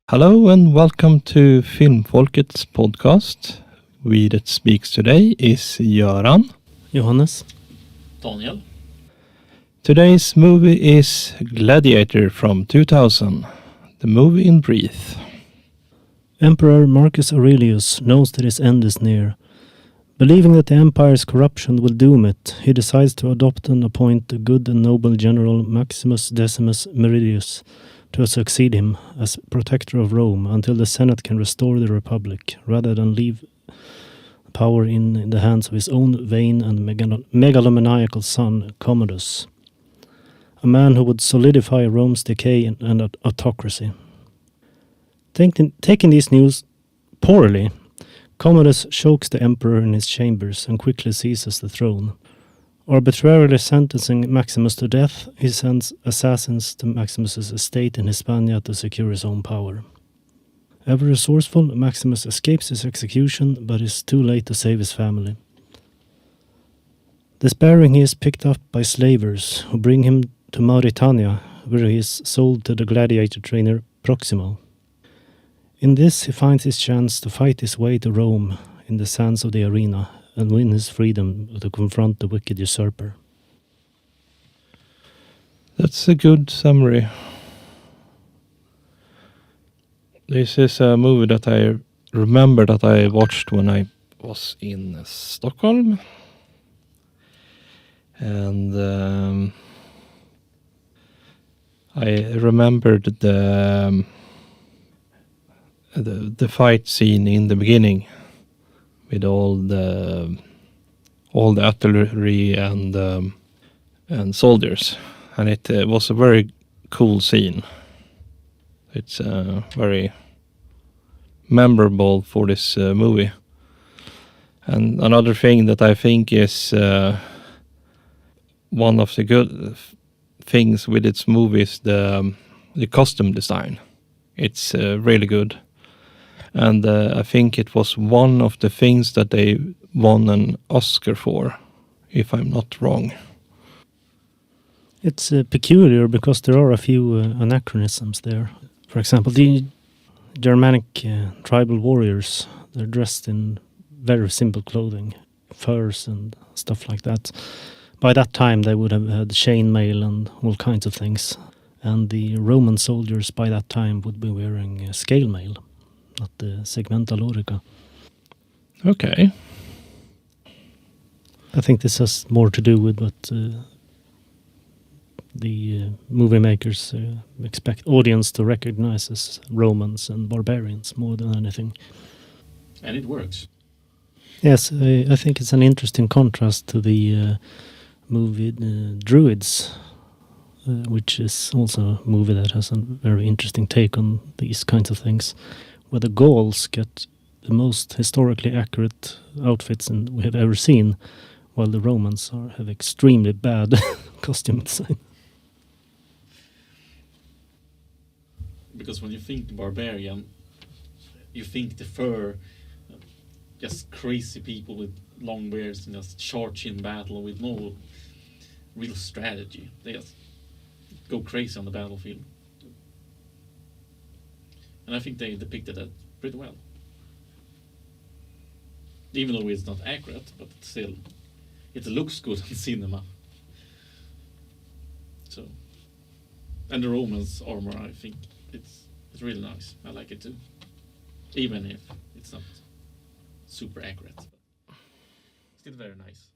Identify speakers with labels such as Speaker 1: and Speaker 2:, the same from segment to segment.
Speaker 1: Hello and welcome to Filmfolket's podcast. We that speaks today is Göran.
Speaker 2: Johannes.
Speaker 3: Daniel.
Speaker 1: Today's movie is Gladiator from 2000, the movie in brief.
Speaker 2: Emperor Marcus Aurelius knows that his end is near. Believing that the empire's corruption will doom it, he decides to adopt and appoint the good and noble general Maximus Decimus Meridius to succeed him as protector of Rome until the Senate can restore the Republic, rather than leave power in the hands of his own vain and megalomaniacal son, Commodus, a man who would solidify Rome's decay and autocracy. Taking these news poorly, Commodus chokes the emperor in his chambers and quickly seizes the throne. Arbitrarily sentencing Maximus to death, he sends assassins to Maximus's estate in Hispania to secure his own power. Ever resourceful, Maximus escapes his execution, but is too late to save his family. Despairing, he is picked up by slavers, who bring him to Mauritania, where he is sold to the gladiator trainer Proximo. In this, he finds his chance to fight his way to Rome in the sands of the arena, and win his freedom to confront the wicked usurper.
Speaker 1: That's a good summary. This is a movie that I remember that I watched when I was in Stockholm. And I remembered the fight scene in the beginning, with all the artillery and soldiers, and it was a very cool scene. It's very memorable for this movie. And another thing that I think is one of the good things with its movie is the costume design. It's really good. And I think it was one of the things that they won an Oscar for, if I'm not wrong.
Speaker 2: It's peculiar because there are a few anachronisms there. For example, the Germanic tribal warriors, they're dressed in very simple clothing, furs and stuff like that. By that time, they would have had chainmail and all kinds of things. And the Roman soldiers by that time would be wearing scale mail, not the segmenta lorica.
Speaker 1: Okay.
Speaker 2: I think this has more to do with what the movie makers expect audience to recognize as Romans and barbarians more than anything.
Speaker 3: And it works.
Speaker 2: Yes, I think it's an interesting contrast to the movie Druids, which is also a movie that has a very interesting take on these kinds of things, where the Gauls get the most historically accurate outfits we have ever seen, while the Romans have extremely bad costume design.
Speaker 3: Because when you think barbarian, you think the fur, just crazy people with long beards and just charge in battle with no real strategy. They just go crazy on the battlefield. And I think they depicted that pretty well. Even though it's not accurate, but still, it looks good in cinema. So, and the Romans' armor, I think it's really nice. I like it too, even if it's not super accurate. But still very nice.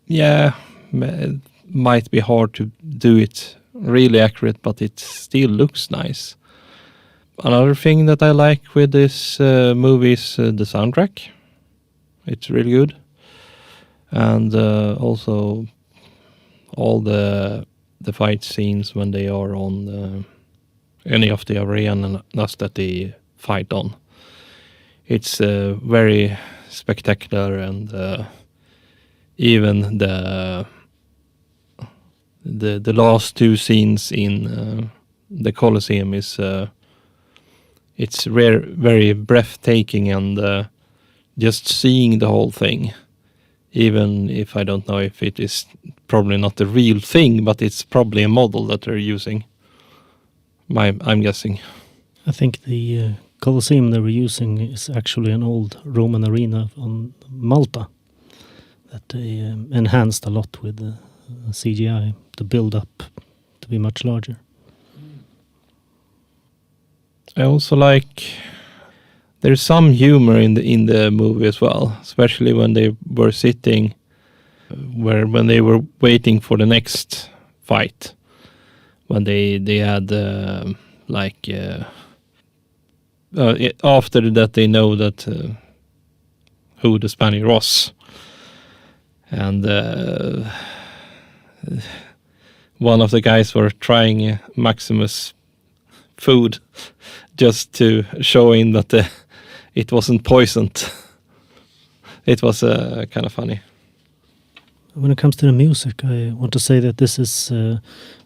Speaker 1: Yeah, it might be hard to do it really accurate, but it still looks nice. Another thing that I like with this movie is the soundtrack. It's really good. And also all the fight scenes when they are on any of the arenas that they fight on. It's very spectacular, and even the last two scenes in the Colosseum is it's very breathtaking, and just seeing the whole thing, even if I don't know if it is probably not the real thing, but it's probably a model that they're using. I'm guessing.
Speaker 2: I think the Colosseum they were using is actually an old Roman arena on Malta that they enhanced a lot with CGI to build up to be much larger.
Speaker 1: I also like there's some humor in the movie as well, especially when they were sitting when they were waiting for the next fight, when they had after that they know that who the Spaniard was, and one of the guys were trying Maximus food just to show him that it wasn't poisoned. It was kind of funny.
Speaker 2: When it comes to the music, I want to say that this is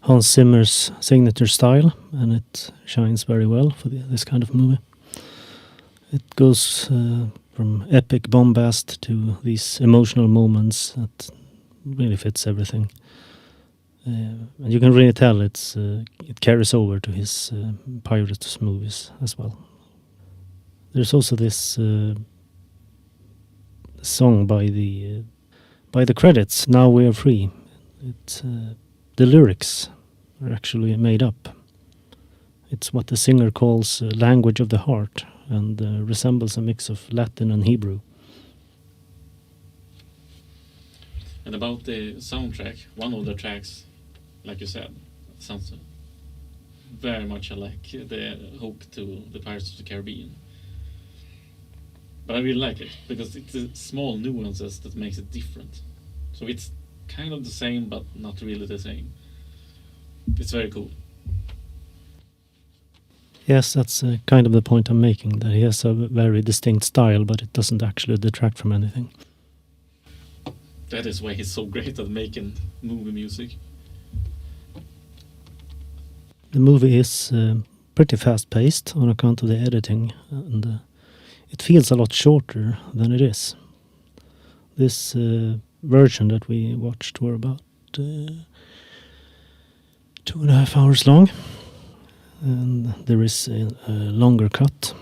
Speaker 2: Hans Zimmer's signature style, and it shines very well for this kind of movie. It goes from epic bombast to these emotional moments that really fits everything. And you can really tell it carries over to his Pirates movies as well. There's also this song by the credits, "Now We Are Free." The lyrics are actually made up. It's what the singer calls language of the heart, and resembles a mix of Latin and Hebrew.
Speaker 3: And about the soundtrack, one of the tracks, like you said, sounds very much like the hook to the Pirates of the Caribbean. But I really like it because it's the small nuances that makes it different. So it's kind of the same, but not really the same. It's very cool.
Speaker 2: Yes, that's kind of the point I'm making, that he has a very distinct style, but it doesn't actually detract from anything.
Speaker 3: That is why he's so great at making movie music.
Speaker 2: The movie is pretty fast-paced on account of the editing, and it feels a lot shorter than it is. This version that we watched were about 2.5 hours long, and there is a longer cut,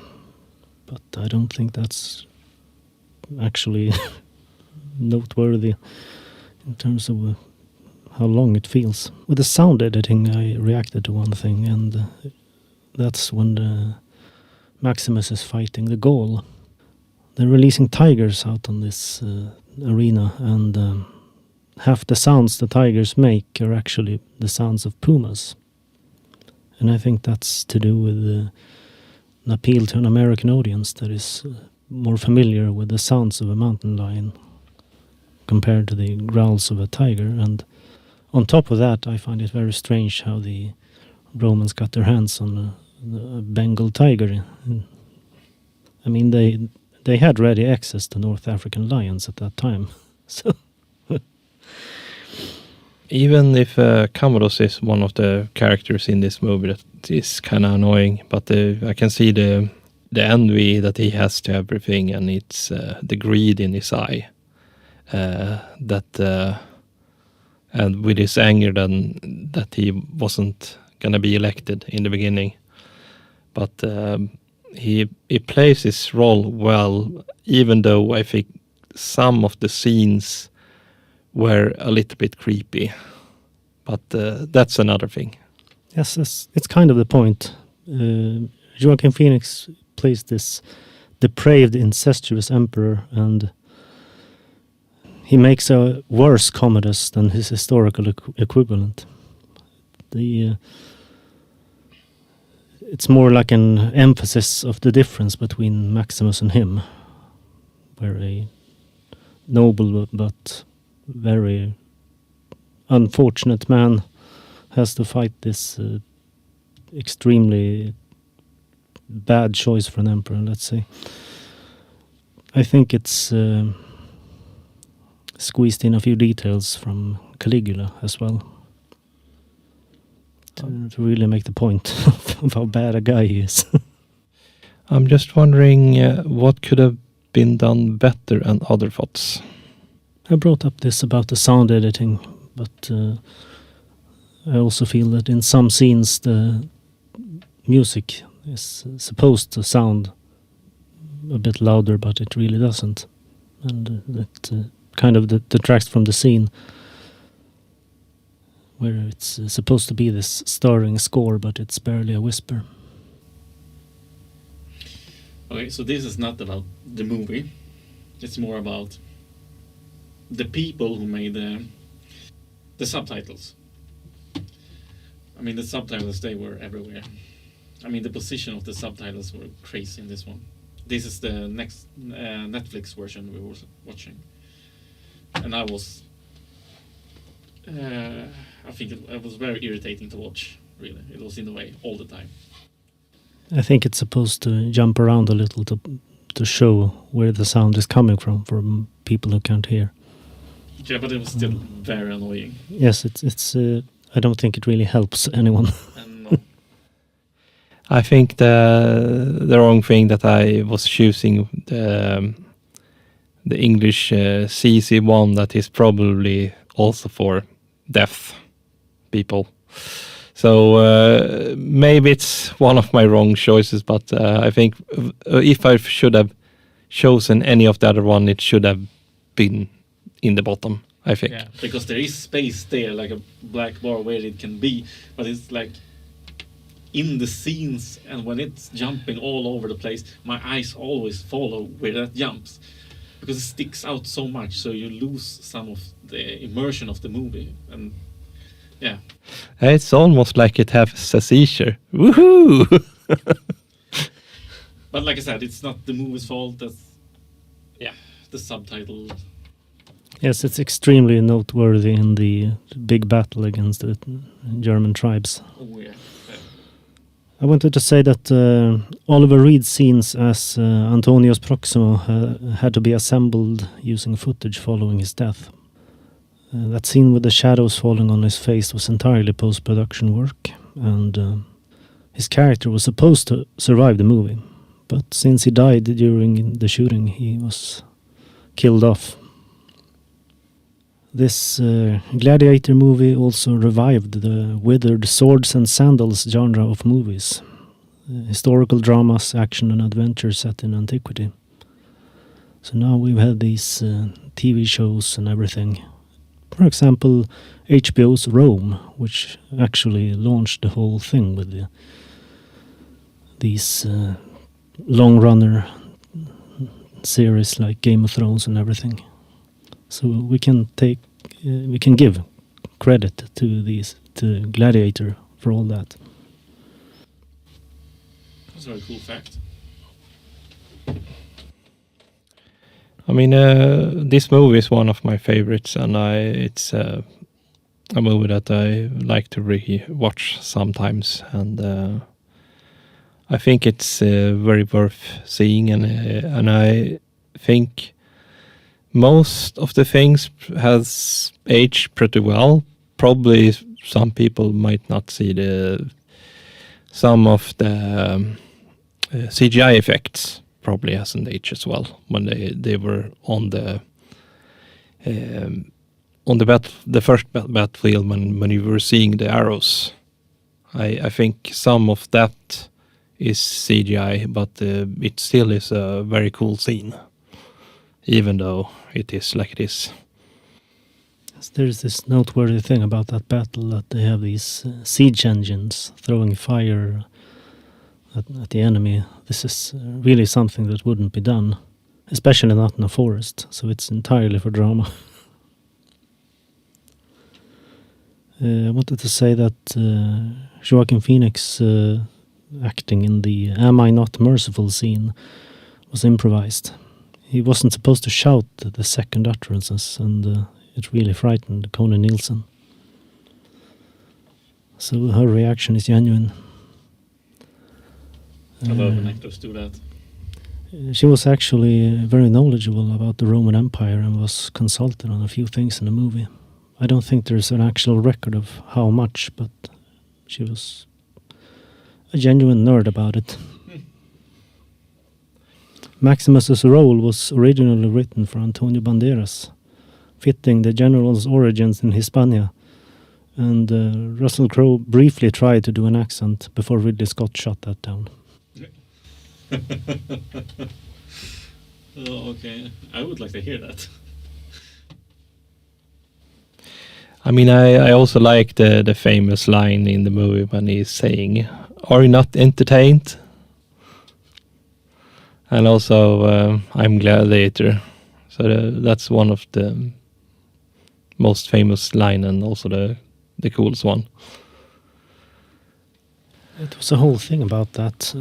Speaker 2: but I don't think that's actually noteworthy in terms of how long it feels. With the sound editing, I reacted to one thing, and that's when Maximus is fighting the Gaul. They're releasing tigers out on this arena, and half the sounds the tigers make are actually the sounds of pumas. And I think that's to do with an appeal to an American audience that is more familiar with the sounds of a mountain lion compared to the growls of a tiger. And on top of that, I find it very strange how the Romans got their hands on a Bengal tiger. I mean, they had ready access to North African lions at that time. So
Speaker 1: even if Commodus is one of the characters in this movie that is kind of annoying, but I can see the envy that he has to everything, and it's the greed in his eye and with his anger that he wasn't gonna be elected in the beginning, but he plays his role well, even though I think some of the scenes were a little bit creepy, but that's another thing.
Speaker 2: yes, it's kind of the point. Joaquin Phoenix plays this depraved, incestuous emperor, and he makes a worse Commodus than his historical equivalent. It's more like an emphasis of the difference between Maximus and him, where a noble but very unfortunate man has to fight this extremely bad choice for an emperor, let's say. I think it's squeezed in a few details from Caligula as well, to really make the point of how bad a guy he is.
Speaker 1: I'm just wondering what could have been done better and other thoughts.
Speaker 2: I brought up this about the sound editing, but I also feel that in some scenes the music is supposed to sound a bit louder, but it really doesn't, and that kind of detracts from the scene, where it's supposed to be this stirring score, but it's barely a whisper.
Speaker 3: Okay, so this is not about the movie. It's more about the people who made the subtitles. I mean, the subtitles, they were everywhere. I mean, the position of the subtitles were crazy in this one. This is the next Netflix version we were watching. And I was... I think it was very irritating to watch, really. It was in the way all the time.
Speaker 2: I think it's supposed to jump around a little to show where the sound is coming from people who can't hear.
Speaker 3: Yeah, but it was still very annoying.
Speaker 2: Yes, it's. I don't think it really helps anyone.
Speaker 3: And
Speaker 1: I think the wrong thing that I was choosing the English CC1, that is probably also for deaf people. So maybe it's one of my wrong choices, but I think if I should have chosen any of the other one, it should have been in the bottom, I think.
Speaker 3: yeah, because there is space there, like a black bar where it can be, but it's like in the scenes, and when it's jumping all over the place, my eyes always follow where that jumps, because it sticks out so much, so you lose some of the immersion of the movie. And yeah,
Speaker 1: It's almost like it has a seizure. Woohoo!
Speaker 3: but like I said, it's not the movie's fault. That's the subtitle.
Speaker 2: Yes, it's extremely noteworthy in the big battle against the German tribes.
Speaker 3: Oh yeah.
Speaker 2: I wanted to say that Oliver Reed's scenes as Antonius Proximo had to be assembled using footage following his death. That scene with the shadows falling on his face was entirely post-production work, and his character was supposed to survive the movie. But since he died during the shooting, he was killed off. This Gladiator movie also revived the withered swords and sandals genre of movies. Historical dramas, action and adventure set in antiquity. So now we've had these TV shows and everything. For example, HBO's Rome, which actually launched the whole thing with these long runner series like Game of Thrones and everything. So we can give credit to Gladiator for all that.
Speaker 3: That's a very cool fact.
Speaker 1: I mean, this movie is one of my favorites, and it's a movie that I like to re-watch sometimes, and I think it's very worth seeing, and I think most of the things has aged pretty well. Probably some people might not see some of the CGI effects probably hasn't aged as well when they were on the first battlefield when you were seeing the arrows. I think some of that is CGI, but it still is a very cool scene, even though it is like it is.
Speaker 2: There's this noteworthy thing about that battle, that they have these siege engines throwing fire at the enemy. This is really something that wouldn't be done, especially not in a forest, so it's entirely for drama. I wanted to say that Joaquin Phoenix acting in the "Am I Not Merciful" scene was improvised. He wasn't supposed to shout the second utterances, and it really frightened Conan Nielsen. So her reaction is genuine.
Speaker 3: I love when actors do that.
Speaker 2: She was actually very knowledgeable about the Roman Empire and was consulted on a few things in the movie. I don't think there's an actual record of how much, but she was a genuine nerd about it. Maximus's role was originally written for Antonio Banderas, fitting the general's origins in Hispania, and Russell Crowe briefly tried to do an accent before Ridley Scott shut that down.
Speaker 3: Oh, okay. I would like to hear that.
Speaker 1: I mean, I also like the famous line in the movie when he's saying, "Are you not entertained?" And also, I'm Gladiator. So that's one of the most famous line and also the coolest one.
Speaker 2: It was a whole thing about that.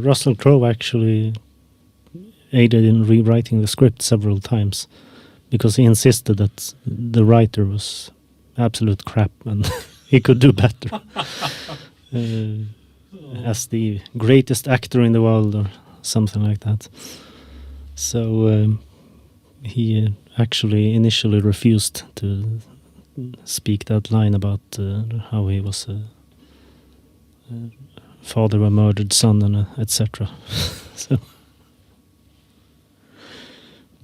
Speaker 2: Russell Crowe actually aided in rewriting the script several times because he insisted that the writer was absolute crap and he could do better. As the greatest actor in the world or something like that. So he actually initially refused to speak that line about how he was a father of a murdered son and etc. So,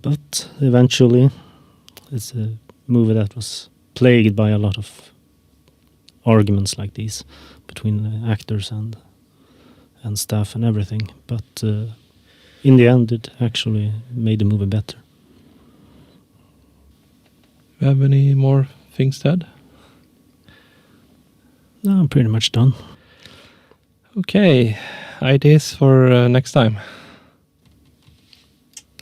Speaker 2: but eventually, it's a movie that was plagued by a lot of arguments like these between the actors and staff and everything. But in the end, it actually made the movie better.
Speaker 1: You have any more things to add?
Speaker 2: No, I'm pretty much done.
Speaker 1: Okay, ideas for next time?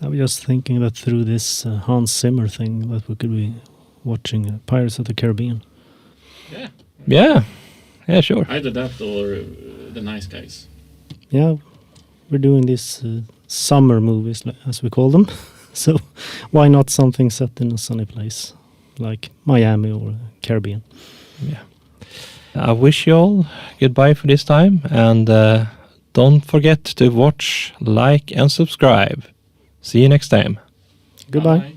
Speaker 2: I was just thinking that through this Hans Zimmer thing that we could be watching Pirates of the Caribbean.
Speaker 3: Yeah.
Speaker 1: Yeah, sure.
Speaker 3: Either that or The Nice Guys.
Speaker 2: Yeah, we're doing these summer movies, as we call them. So why not something set in a sunny place like Miami or Caribbean?
Speaker 1: Yeah. I wish you all goodbye for this time, and don't forget to watch, like, and subscribe. See you next time.
Speaker 2: Goodbye.
Speaker 3: Bye.